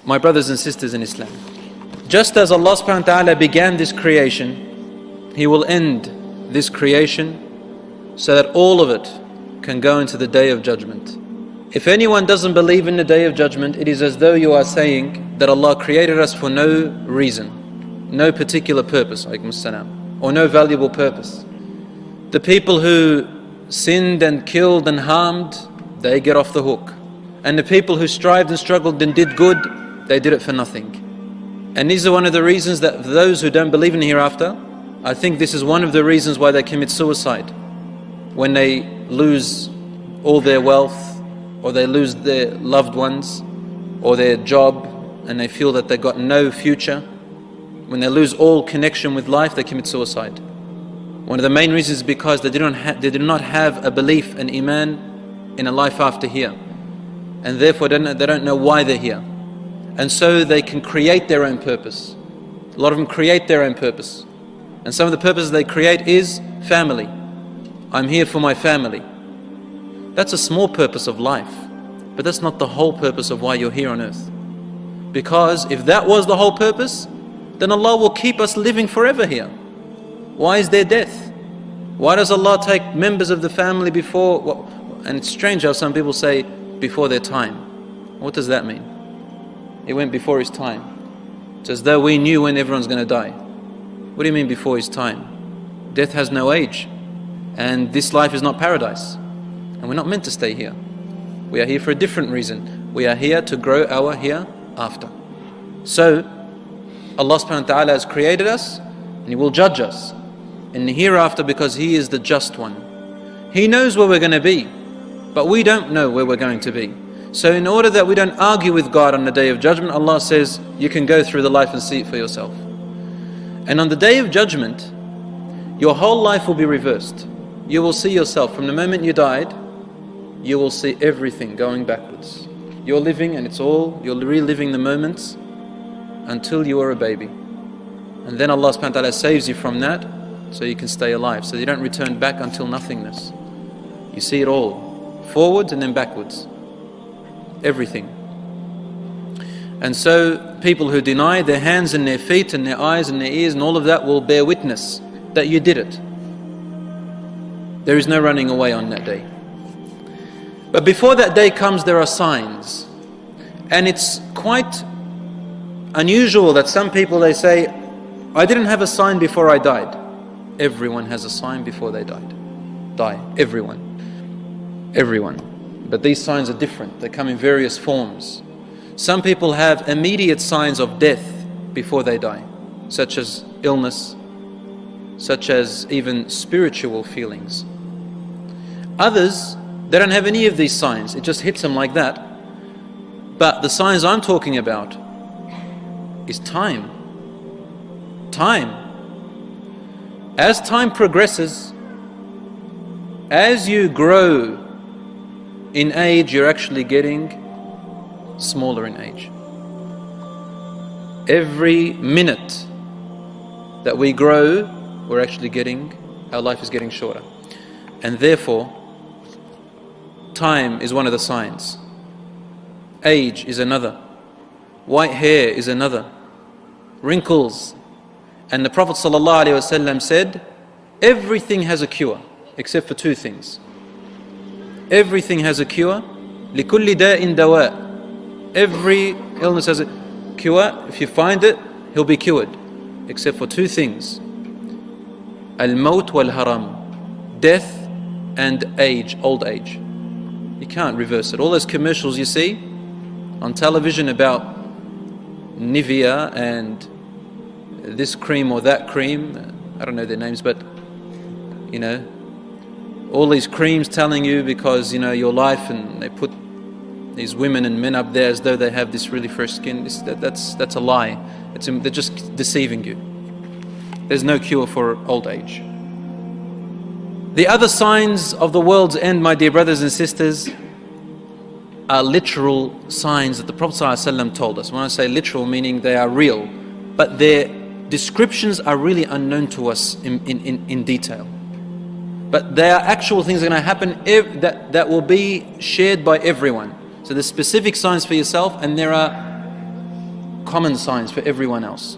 My brothers and sisters in Islam, just as Allah subhanahu wa ta'ala began this creation, He will end this creation so that all of it can go into the Day of Judgment. If anyone doesn't believe in the Day of Judgment, it is as though you are saying that Allah created us for no reason, no particular purpose, or no valuable purpose. The people who sinned and killed and harmed, they get off the hook. And the people who strived and struggled and did good, they did it for nothing. And these are one of the reasons that those who don't believe in hereafter, I think this is one of the reasons why they commit suicide. When they lose all their wealth, or they lose their loved ones, or their job, and they feel that they've got no future. When they lose all connection with life, they commit suicide. One of the main reasons is because they did not have a belief, an iman, in a life after here. And therefore they don't know why they're here. And so they can create their own purpose. A lot of them create their own purpose. And some of the purposes they create is family. I'm here for my family. That's a small purpose of life, but that's not the whole purpose of why you're here on earth. Because if that was the whole purpose, then Allah will keep us living forever here. Why is there death? Why does Allah take members of the family before, and it's strange how some people say before their time. What does that mean? He went before his time. It's as though we knew when everyone's going to die. What do you mean before his time? Death has no age, and this life is not paradise, and we're not meant to stay here. We are here for a different reason. We are here to grow our hereafter. So Allah subhanahu wa ta'ala has created us, and He will judge us in the hereafter because He is the just one. He knows where we're going to be, but we don't know where we're going to be. So in order that we don't argue with God on the Day of Judgment, Allah says, you can go through the life and see it for yourself. And on the Day of Judgment, your whole life will be reversed. You will see yourself from the moment you died, you will see everything going backwards. You're living and you're reliving the moments until you are a baby. And then Allah subhanahu wa ta'ala saves you from that so you can stay alive. So you don't return back until nothingness. You see it all, forwards and then backwards. Everything. And so people who deny, their hands and their feet and their eyes and their ears and all of that will bear witness that you did it. There is no running away on that day. But before that day comes, there are signs. And it's quite unusual that some people, they say, I didn't have a sign before I died. Everyone has a sign before they die. Everyone. But these signs are different. They come in various forms. Some people have immediate signs of death before they die, such as illness, such as even spiritual feelings. Others, they don't have any of these signs. It just hits them like that. But the signs I'm talking about is time. Time. As time progresses, as you grow in age, you're actually getting smaller in age. Every minute that we grow, our life is getting shorter. And therefore, time is one of the signs. Age is another. White hair is another. Wrinkles. And the Prophet ﷺ said, everything has a cure, except for two things. Everything has a cure. لِكُلِّ دَاءٍ دَوَاءٍ. Every illness has a cure. If you find it, he'll be cured. Except for two things. Al-Maut wal-Haram. Death and age, old age. You can't reverse it. All those commercials you see on television about Nivea and this cream or that cream, I don't know their names, but all these creams telling you because your life, and they put these women and men up there as though they have this really fresh skin. That's a lie. They're just deceiving you. There's no cure for old age. The other signs of the world's end, my dear brothers and sisters, are literal signs that the Prophet ﷺ told us. When I say literal, meaning they are real, but their descriptions are really unknown to us in detail. But they are actual things that are going to happen that will be shared by everyone. So there's specific signs for yourself, and there are common science for everyone else.